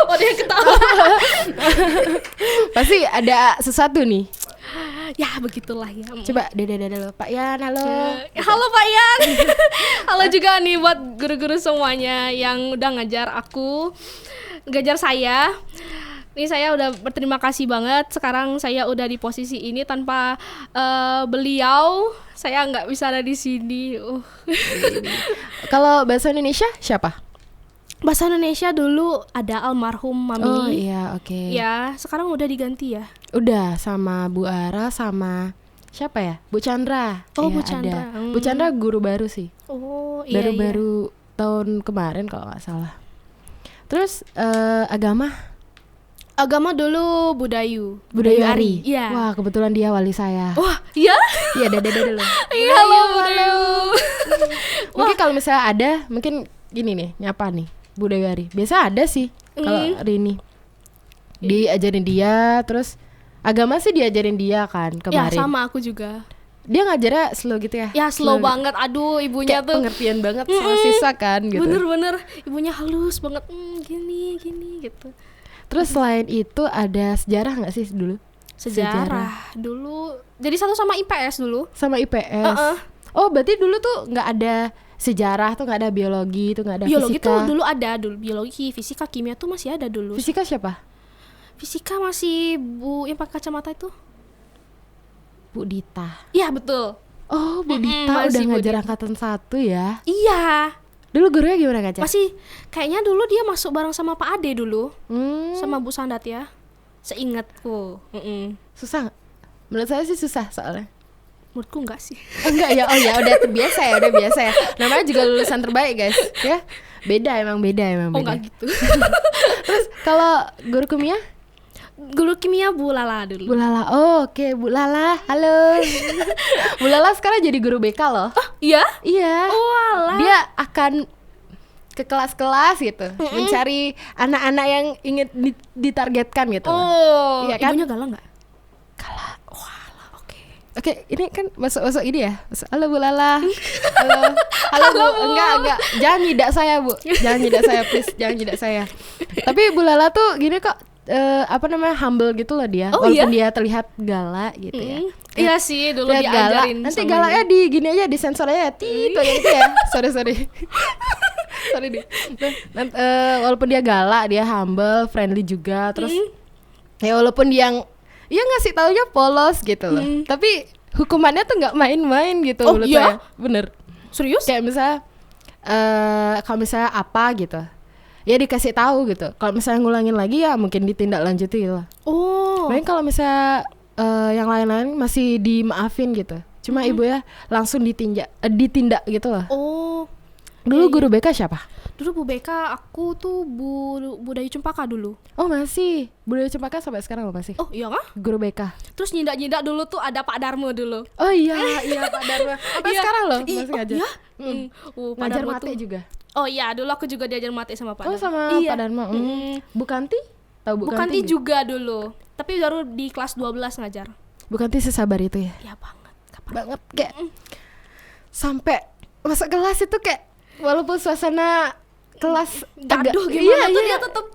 Oh dia ketawa. Pasti ada sesuatu nih. Ya begitulah ya. Coba dada lo. Pak Yan, halo. Halo Pak Yan. Halo juga nih buat guru-guru semuanya yang udah ngajar saya. Ini saya udah berterima kasih banget. Sekarang saya udah di posisi ini, tanpa beliau saya nggak bisa ada di sini. Kalau bahasa Indonesia siapa? Bahasa Indonesia dulu ada almarhum Mami. Oh iya, oke. Ya, sekarang udah diganti ya. Udah sama Bu Ara sama siapa ya? Bu Chandra. Oh, Iya, Bu Chandra. ada. Bu Chandra guru baru sih. Oh, iya. Baru-baru tahun kemarin kalau nggak salah. Terus Agama dulu Budayu Budayari. Iya. Wah, kebetulan dia wali saya. Wah, iya? Iya, dada dulu. Iya, halo Budayu. Mungkin kalau misalnya ada, mungkin gini nih, nyapa nih, Budayari. Biasa ada sih kalau Rini. Diajarin dia, terus agama sih diajarin dia kan Ya, kemarin. sama aku juga. Dia ngajarnya slow gitu ya? Ya slow banget, aduh ibunya Kayak tuh pengertian banget sama siswa kan gitu. bener-bener ibunya halus banget, gini gitu. Terus selain itu ada sejarah nggak sih dulu? Sejarah dulu, jadi satu sama IPS dulu. Sama IPS. Oh berarti dulu tuh nggak ada sejarah tuh, nggak ada biologi tuh, nggak ada Biologi fisika. tuh dulu ada, dulu biologi, fisika, kimia tuh masih ada dulu. Fisika siapa? Fisika masih Bu yang pakai kacamata itu. Bu Dita. Iya betul. Oh Bu Dita masih udah Bu ngajar Dita. angkatan 1 ya? Iya. Dulu gurunya gimana ngajar? Masih kayaknya dulu dia masuk bareng sama Pak Ade dulu, sama Bu Sandat ya. Seingatku. Susah nggak? Menurut saya sih susah soalnya. Menurutku enggak sih. Enggak ya, oh ya udah terbiasa ya, udah biasa ya. Namanya juga lulusan terbaik guys, ya. Beda emang beda. Oh enggak gitu. Terus kalau guru kimia? Guru kimia Bu Lala dulu. Bu Lala, oh oke Bu Lala, halo. Bu Lala sekarang jadi guru BK loh. Iya? Iya. Walah. Dia akan ke kelas-kelas gitu, mencari anak-anak yang ingin ditargetkan gitu. Oh, Iya kan? ibunya galak enggak? Kalah. Walah, oke. Oke, ini kan masuk ini ya. Halo Bu Lala. Halo Bu. Enggak. Jangan nyidak saya, Bu. Jangan nyidak saya, please. Jangan nyidak saya. Tapi Bu Lala tuh gini kok, humble gitu loh dia. Oh, walaupun iya? dia terlihat galak gitu ya. Iya sih, dulu Lihat galak. diajarin. Nanti sama galaknya ibu. di gini aja, di sensor aja. Gitu ya. Sorry. Sorry nih. Walaupun dia galak, dia humble, friendly juga. Terus ya walaupun dia ngasih taunya polos gitu loh. Tapi hukumannya tuh nggak main-main gitu Oh, menurut iya? saya. Bener. Serius? Kayak misalnya kalau misalnya apa gitu, ya dikasih tahu gitu. Kalau misalnya ngulangin lagi ya mungkin ditindaklanjuti gitu lah. Oh. Mungkin kalau misalnya yang lain-lain masih dimaafin gitu. Cuma ibu ya langsung ditindak gitu lah. Oh. Dulu guru BK siapa? Dulu Bu BK aku tuh Bu Dayu Cempaka dulu. Oh masih. Budaya Cempaka sampai sekarang loh masih. Oh iya kah? Guru BK. Terus nyindak dulu tuh ada Pak Darmo dulu. Oh iya Pak Dharma. Sampai Iya. sekarang loh Ih, masih oh, ngajar. iya? Pak Ngajar Darmo mate tuh. juga. Oh iya, dulu aku juga diajar mate sama Pak Oh Darmo. sama Iya. Pak Dharma. Bu Kanti? Tahu Bu Bukan Kanti? juga dulu. Tapi baru di kelas 12 ngajar. Bu Kanti sesabar itu ya? Ya banget. Banget kayak sampai masuk kelas itu kayak walaupun suasana kelas Gaduh gimana tuh iya. dia tetep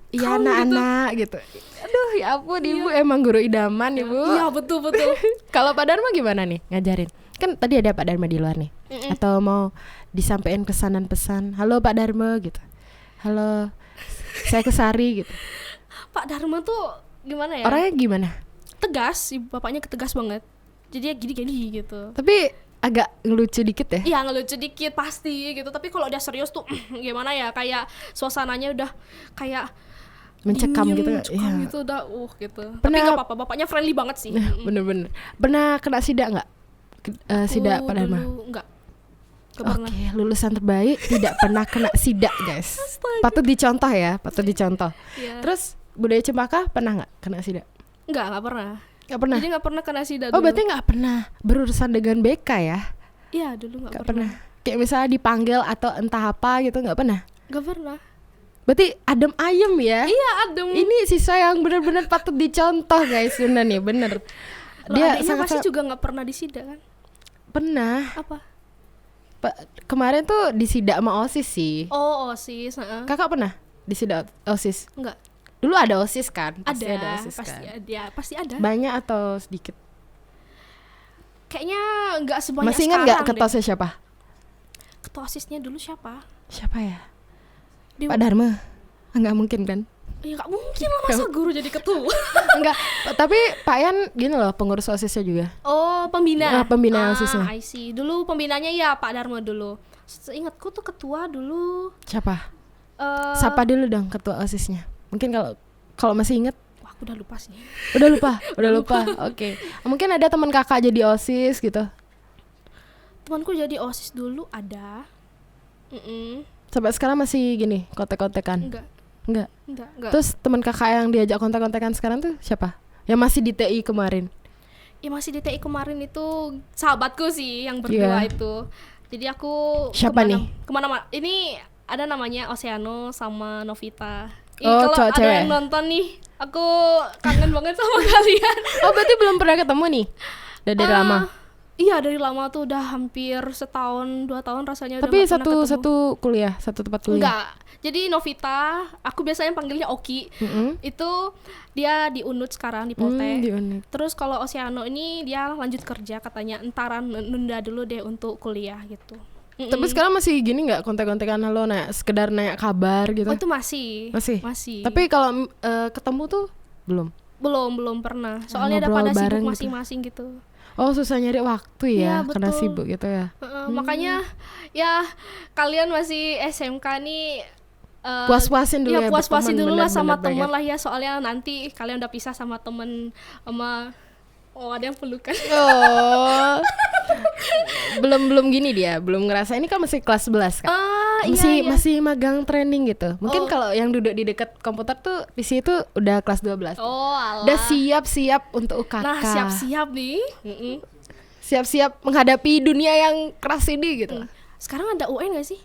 Iya calm anak-anak gitu. Aduh ya ampun ibu emang guru idaman ibu. Iya betul. Kalau Pak Dharma gimana nih ngajarin? Kan tadi ada Pak Dharma di luar nih. Atau mau disampaikan pesanan-pesan, halo Pak Dharma gitu. Halo, saya Kesari gitu. Pak Dharma tuh gimana ya? Orangnya gimana? Tegas, bapaknya ketegas banget. Jadi ya gini gitu. Tapi agak ngelucu dikit ya. Iya ngelucu dikit pasti gitu. Tapi kalau udah serius tuh gimana ya? Kayak suasananya udah kayak Mencekam dingin, gitu. mencekam Iya. gitu udah gitu. Tapi Pernah- gak apa-apa, bapaknya friendly banget sih. Bener-bener. Pernah kena sidak nggak? Sidak Pak Dharma? Dulu enggak. Gak pernah. Oke, lulusan terbaik tidak pernah kena sidak guys. Patut dicontoh ya, patut dicontoh. Iya. Terus Budaya Cempaka pernah nggak kena sidak? Enggak pernah. Nggak pernah. Jadi gak pernah kena sidak Oh dulu. berarti nggak pernah berurusan dengan BK ya? Iya dulu Nggak gak pernah. pernah. Kayak misalnya dipanggil atau entah apa gitu nggak pernah. Gak pernah. Berarti adem ayem ya? Iya adem. Ini siswa yang benar-benar patut dicontoh guys, bener nih bener. Dia adiknya sangat- pasti juga gak pernah disidak kan? pernah. Apa? Kemarin tuh disidak sama OSIS sih. Oh OSIS. Kakak pernah disidak OSIS? Enggak. Dulu ada OSIS kan? Pasti Ada. OSIS Pasti kan? ada. Pasti ada. Banyak atau sedikit? Kayaknya nggak sebanyak Masih ingat sekarang nggak deh. ketua siapa? Ketua OSISnya dulu siapa? Siapa ya? Dewa- Pak Dharma? Nggak mungkin kan? Ya nggak mungkin lah masa guru jadi ketua. Enggak. Tapi Pak Yan gini loh pengurus OSISnya juga. Oh pembina. Pembina OSISnya. I see. Dulu pembinanya ya Pak Dharma dulu. Seingatku tuh ketua dulu. Siapa? eh Sapa dulu dong ketua OSISnya. Mungkin kalau masih inget. Wah aku udah lupa sih. Udah lupa. Oke. Mungkin ada teman kakak jadi OSIS gitu. Temanku jadi OSIS dulu ada. Sampai sekarang masih gini kontek-kontekan. Enggak. Enggak. Terus teman kakak yang diajak kontek-kontekan sekarang tuh siapa? Yang masih di TI kemarin. Ya masih di TI kemarin itu sahabatku sih yang berdua Iya. itu. Jadi aku Siapa nih? Kemana-mana. Ini ada namanya Oceano sama Novita. Oh, Kalau cowok ada cewek. yang nonton nih, aku kangen banget sama kalian. Oh berarti belum pernah ketemu nih? Udah dari lama. Iya dari lama tuh udah hampir setahun 2 tahun rasanya udah Tapi nggak pernah ketemu. satu kuliah, satu tempat kuliah. Enggak. Jadi Novita, aku biasanya panggilnya Oki. Itu dia di Unut sekarang di Poltek. Di Unut. Terus kalau Oceano ini dia lanjut kerja katanya, entaran nunda dulu deh untuk kuliah gitu. Tapi sekarang masih gini nggak kontak-kontakan lo, sekedar nanya kabar gitu? Oh itu masih. Tapi kalau ketemu tuh belum pernah. Soalnya ada ngobrol pada bareng sibuk gitu. masing-masing gitu. Oh susah nyari waktu ya, Iya, karena betul. sibuk gitu ya. Makanya ya kalian masih SMK nih Puas-puasin dulu ya, puas-puasin berteman, dulu lah sama bener-bener teman banget. lah ya, soalnya nanti kalian udah pisah sama temen sama ada yang pelukan. Oh. belum gini dia, belum ngerasa ini kan masih kelas 11 kan. Iya. Masih magang training gitu. Mungkin Oh. kalau yang duduk di dekat komputer tuh di situ udah kelas 12. Oh alah. Udah siap-siap untuk UKK. Nah siap-siap nih. Siap-siap menghadapi dunia yang keras ini gitu. Sekarang ada UN gak sih?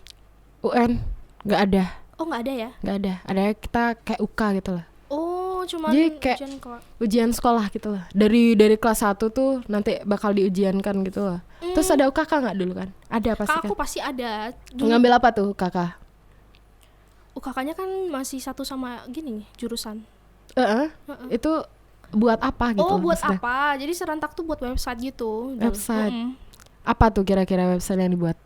UN nggak ada, Oh nggak ada ya? nggak ada. Ada kita kayak UK gitu lah. Oh cuman Jadi kayak ujian kelas. Ujian sekolah gitu lah. Dari kelas 1 tuh nanti bakal diujiankan gitu lah. Terus ada UKK nggak dulu kan? Ada pasti Kak kan. aku pasti ada. Mengambil apa tuh UKK? UKK-nya kan masih satu sama gini nih jurusan. Itu buat apa gitu? Oh buat maksudnya? apa? Jadi serentak tuh buat website gitu. Website. Apa tuh kira-kira website yang dibuat?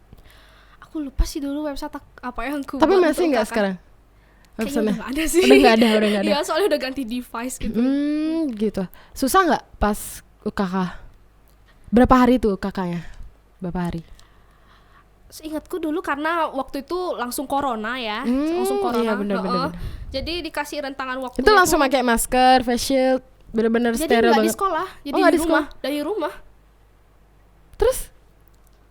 Aku lupa sih dulu website apa yang aku Tapi buat masih untuk nggak UKK. sekarang? Kayaknya Websitenya? udah nggak ada sih. Udah nggak ada. Iya soalnya udah ganti device gitu. Gitu. Susah nggak pas UKK? Berapa hari tuh UKK-nya? Berapa hari? Seingatku dulu karena waktu itu langsung corona ya, langsung corona. Iya, bener. Jadi dikasih rentangan waktu. Itu langsung pakai masker, face shield, bener-bener Jadi steril nggak di banget. sekolah, jadi nggak di di rumah, sekolah? dari rumah. Terus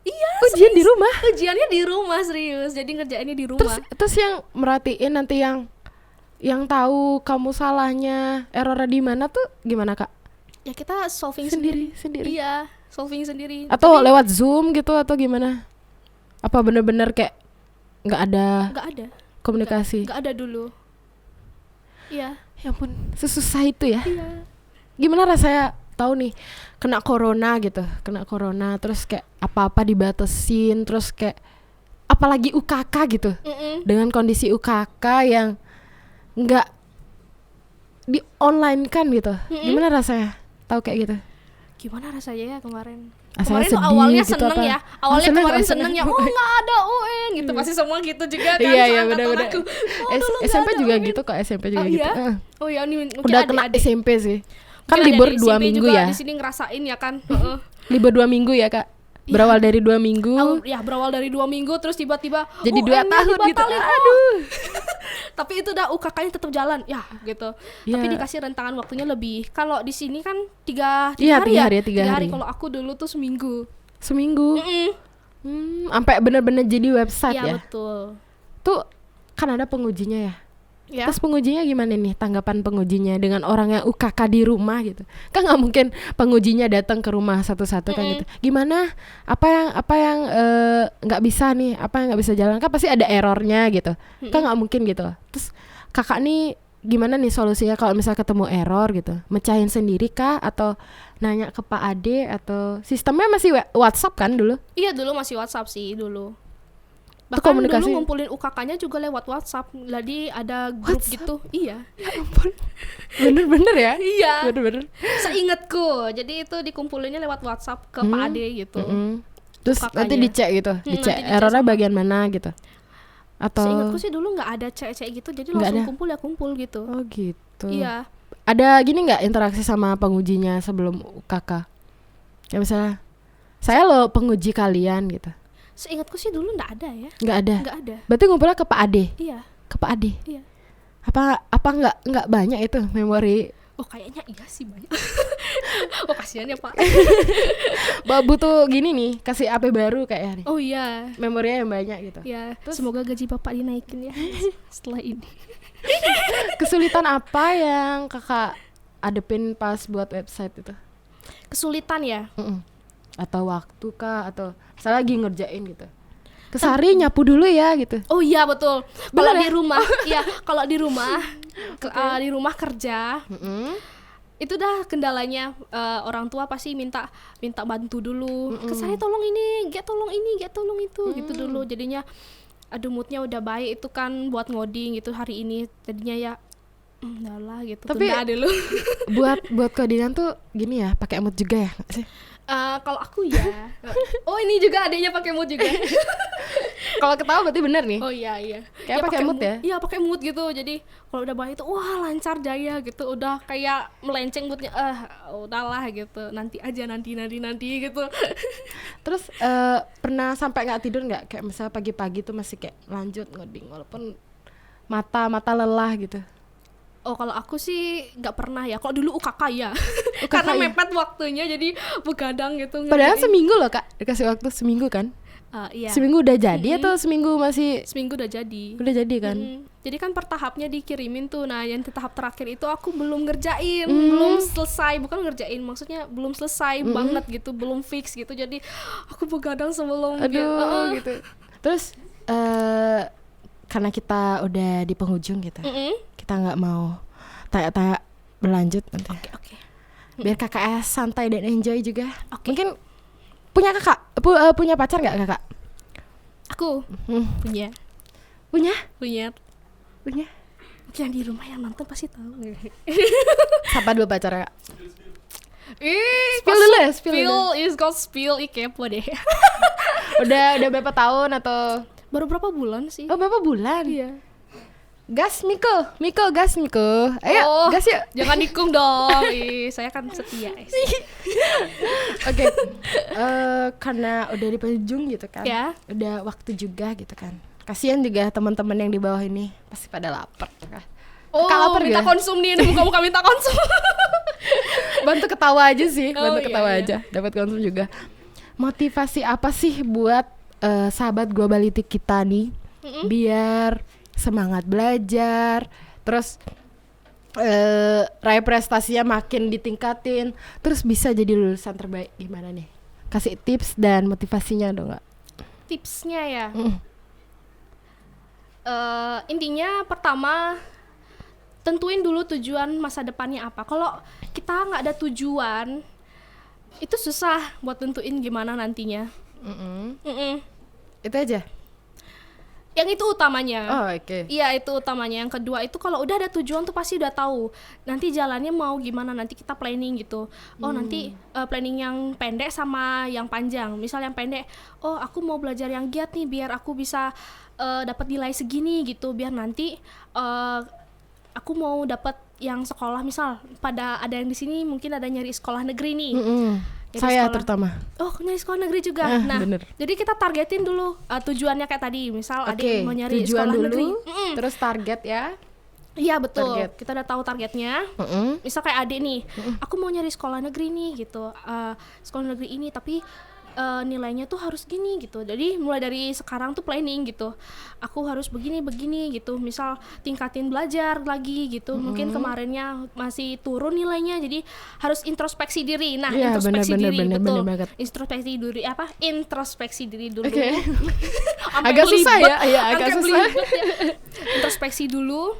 Iya. ujian di rumah. Ujiannya di rumah serius, jadi ngerjainnya di rumah. Terus yang merhatiin nanti yang tahu kamu salahnya, errornya di mana tuh gimana Kak? Ya kita solving Sendiri. Iya, solving sendiri. Atau lewat Zoom gitu atau gimana? Apa bener-bener kayak nggak ada Nggak ada, komunikasi? nggak ada dulu. Iya. Ya ampun, sesusah itu ya. Iya. Gimana rasanya tahu nih kena corona terus kayak apa-apa dibatasin, terus kayak apalagi UKK gitu. Dengan kondisi UKK yang nggak di online kan gitu. Gimana rasanya tahu kayak gitu? Gimana rasanya ya kemarin? Rasanya Kemarin tuh sedih awalnya gitu seneng apa? ya. Awalnya seneng, kemarin seneng. seneng ya. Oh nggak ada UN gitu. Pasti semua gitu juga kan. Iya seangkatan benar-benar. aku. Oh, dulu nggak SMP ada juga UN. gitu kok, SMP juga Oh, gitu. iya? Heeh. Oh ya ini mungkin Udah kena adik-adik. SMP sih. Kan Mungkin libur adik-adik 2 SMP minggu juga ya. Di sini ngerasain ya kan. Heeh. Libur 2 minggu ya Kak. Berawal dari 2 minggu. Ya berawal dari 2 minggu terus tiba-tiba Jadi 2 UN-nya tahun gitu. dibatalin. Aduh. Tapi itu udah UKK-nya tetap jalan ya gitu. Iya. Tapi dikasih rentangan waktunya lebih. Kalau di sini kan 3 Iya, hari 3 ya. hari, 3 3 hari. Kalau aku dulu tuh seminggu. Seminggu. Sampai bener-bener jadi website Iya ya. betul. Tuh kan ada pengujinya ya. Ya. Terus pengujinya gimana nih, tanggapan pengujinya dengan orang yang UKK di rumah gitu? Kan nggak mungkin pengujinya datang ke rumah satu-satu kan gitu. Gimana? Apa yang nggak bisa nih? Apa yang nggak bisa jalan? Kan pasti ada errornya gitu. Kan nggak mungkin gitu. Terus kakak nih gimana nih solusinya kalau misal ketemu error gitu? Mecahin sendiri kah atau nanya ke Pak Ade atau sistemnya masih WhatsApp kan dulu? Iya dulu masih WhatsApp sih dulu. Itu Bahkan komunikasi- dulu ngumpulin UKK-nya juga lewat WhatsApp. Jadi ada grup WhatsApp? gitu. Iya. Ya ampun. Bener-bener ya? Iya. Bener-bener. Seingatku. Jadi itu dikumpulinnya lewat WhatsApp ke Pak Ade gitu. Terus UKK-nya. nanti dicek gitu, dicek nanti dicek errornya sama- bagian mana gitu. Atau Seingatku sih dulu nggak ada cek-cek gitu. Jadi Nggak langsung ada? kumpul ya kumpul gitu. Oh gitu. Iya. Ada gini nggak interaksi sama pengujinya sebelum UKK? Kayak misalnya saya lo penguji kalian gitu. Seingatku sih dulu nggak ada ya. Nggak ada. Nggak ada. Berarti ngumpulnya ke Pak Ade. Iya. Ke Pak Ade. Iya. Apa nggak banyak itu memori? Oh kayaknya iya sih banyak. Oh kasihan ya Pak. Butuh gini nih, kasih AP baru kayak Oh iya. memorinya yang banyak gitu. Ya, semoga gaji Bapak dinaikin ya setelah ini. Kesulitan apa yang kakak adepin pas buat website itu? Kesulitan ya. Atau waktu kah atau misalnya lagi ngerjain gitu, kesari nyapu dulu ya gitu. Oh iya betul. Kalau Bener di rumah, ya kalau di rumah, di rumah kerja, itu dah kendalanya, orang tua pasti minta bantu dulu. Ke saya tolong ini, tolong ini, tolong itu, gitu dulu. Jadinya aduh moodnya udah baik itu kan buat ngoding gitu hari ini, jadinya ya udahlah gitu. Tapi tunda dulu. buat codingan tuh gini ya, pakai mood juga ya nggak sih? Kalau aku ya, oh ini juga adanya pakai mood juga. Kalau ketawa berarti bener nih. Oh iya. Kayak pakai mood ya? Iya pakai mood gitu. Jadi kalau udah baik itu wah lancar jaya gitu. Udah kayak melenceng moodnya. Udahlah gitu. Nanti aja nanti gitu. Terus pernah sampai nggak tidur nggak? Kayak misalnya pagi-pagi tuh masih kayak lanjut ngoding walaupun mata lelah gitu. Oh kalau aku sih nggak pernah ya. Kalau dulu UKK ya. UKK Karena ya? mepet waktunya jadi begadang gitu. Padahal ngerjain. seminggu loh Kak, dikasih waktu seminggu kan? Iya. Seminggu udah jadi atau seminggu masih? Seminggu udah jadi. Udah jadi kan? Jadi kan per tahapnya dikirimin tuh. Nah yang tahap terakhir itu aku belum ngerjain, belum selesai. Bukan ngerjain, maksudnya belum selesai banget gitu, belum fix gitu. Jadi aku begadang sebelum gitu. Terus karena kita udah di penghujung gitu, kita nggak mau tanya-tanya berlanjut nanti. Oke. Biar kakak santai dan enjoy juga. Oke. Mungkin punya kakak, punya pacar nggak kakak? Aku punya. Yang di rumah yang nonton pasti tahu. Siapa dulu pacar kak? Spill dulu ya, spill kepo deh. Udah berapa tahun atau? Baru berapa bulan sih? Oh berapa bulan? Iya. Gas Miko, gas Miko. Ayo, gas yuk. Jangan nikung dong. Saya kan setia. Oke. Karena udah di penghujung gitu kan. Ya. Udah waktu juga gitu kan. Kasihan juga teman-teman yang di bawah ini pasti pada lapar kan. Oh, lapar minta gak? konsum nih, muka-muka minta konsum. Bantu ketawa aja sih, Iya. aja. Dapat konsum juga. Motivasi apa sih buat sahabat Globality kita nih? Biar semangat belajar, terus raih prestasinya makin ditingkatin, terus bisa jadi lulusan terbaik. Gimana nih? Kasih tips dan motivasinya dong nggak? Tipsnya ya, intinya pertama tentuin dulu tujuan masa depannya apa. Kalau kita nggak ada tujuan, itu susah buat tentuin gimana nantinya. Itu aja. Yang itu utamanya. Oh, oke. Iya itu utamanya. Yang kedua itu kalau udah ada tujuan tuh pasti udah tahu nanti jalannya mau gimana, nanti kita planning gitu. Oh nanti planning yang pendek sama yang panjang. Misal yang pendek, oh aku mau belajar yang giat nih biar aku bisa dapat nilai segini gitu. Biar nanti aku mau dapat yang sekolah, misal pada ada yang di sini mungkin ada nyari sekolah negeri nih. Jadi Saya sekolah- terutama. Oh nyari sekolah negeri juga. Nah bener. jadi kita targetin dulu tujuannya kayak tadi. Misal Oke, adik mau nyari tujuan sekolah dulu, negeri. terus target ya. Iya betul. Target. Kita udah tahu targetnya. Misal kayak adik nih, aku mau nyari sekolah negeri nih gitu. Sekolah negeri ini tapi nilainya tuh harus gini gitu. Jadi mulai dari sekarang tuh planning gitu. Aku harus begini gitu. Misal tingkatin belajar lagi gitu. Mungkin kemarinnya masih turun nilainya, jadi harus introspeksi diri. Nah, Iya, introspeksi bener, diri bener, betul. bener banget. Introspeksi diri dulu. Oke. Sampai Agak susah belibet. ya? Iya, agak Sampai susah. belibet ya. Introspeksi dulu.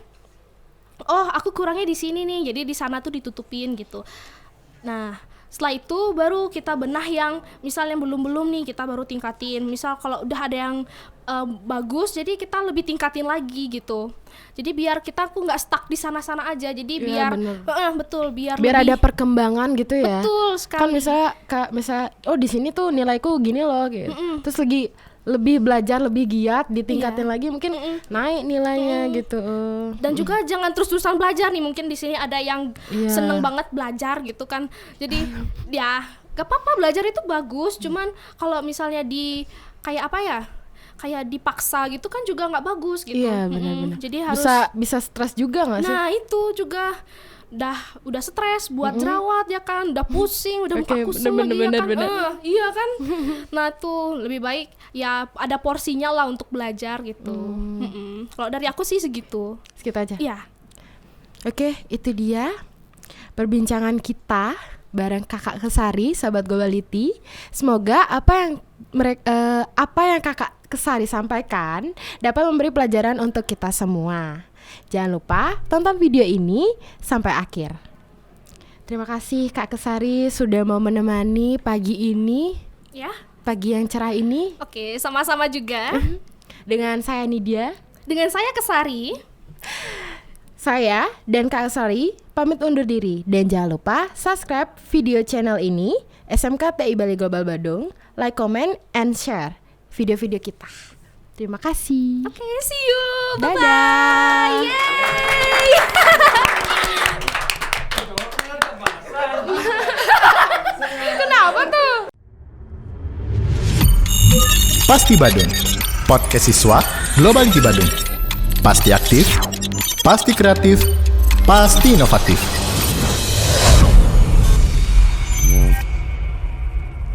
Oh, aku kurangnya di sini nih. Jadi di sana tuh ditutupin gitu. Nah, setelah itu baru kita benah yang misal yang belum nih kita baru tingkatin. Misal kalau udah ada yang bagus, jadi kita lebih tingkatin lagi gitu. Jadi biar kita nggak stuck di sana-sana aja. Jadi Iya, biar bener. betul biar Biar lebih, ada perkembangan gitu ya. betul sekali. Kan misalnya oh di sini tuh nilaiku gini loh gitu. Terus lebih belajar, lebih giat, ditingkatin Iya. lagi mungkin naik nilainya gitu. Dan juga jangan terus-terusan belajar nih. Mungkin di sini ada yang Iya. seneng banget belajar gitu kan. Jadi ya gak apa-apa belajar itu bagus. Cuman kalau misalnya kayak apa ya? Kayak dipaksa gitu kan juga nggak bagus gitu. Iya, benar-benar. Jadi harus bisa stres juga nggak sih? Nah itu juga udah stres buat jerawat ya kan, udah pusing, udah muka Oke, kusut bener, lagi ya kan. bener. Iya kan. Nah tuh lebih baik ya ada porsinya lah untuk belajar gitu. Kalau dari aku sih segitu. Segitu aja. Iya. Oke, itu dia perbincangan kita bareng Kakak Kesari, sahabat Globality. Semoga apa yang Kakak Kesari sampaikan dapat memberi pelajaran untuk kita semua. Jangan lupa tonton video ini sampai akhir. Terima kasih Kak Kesari sudah mau menemani pagi ini, Ya. pagi yang cerah ini. Oke, sama-sama juga. Dengan saya Nidia. Dengan saya Kesari. Saya dan Kak Kesari pamit undur diri. Dan jangan lupa subscribe video channel ini, SMK TI Bali Global Badung. Like, comment, and share video-video kita. Terima kasih. Oke, see you. Dadah. Bye-bye. Yeay. Kenapa tuh? Pasti Badung, podcast siswa Globality Badung. Pasti aktif, pasti kreatif, pasti inovatif.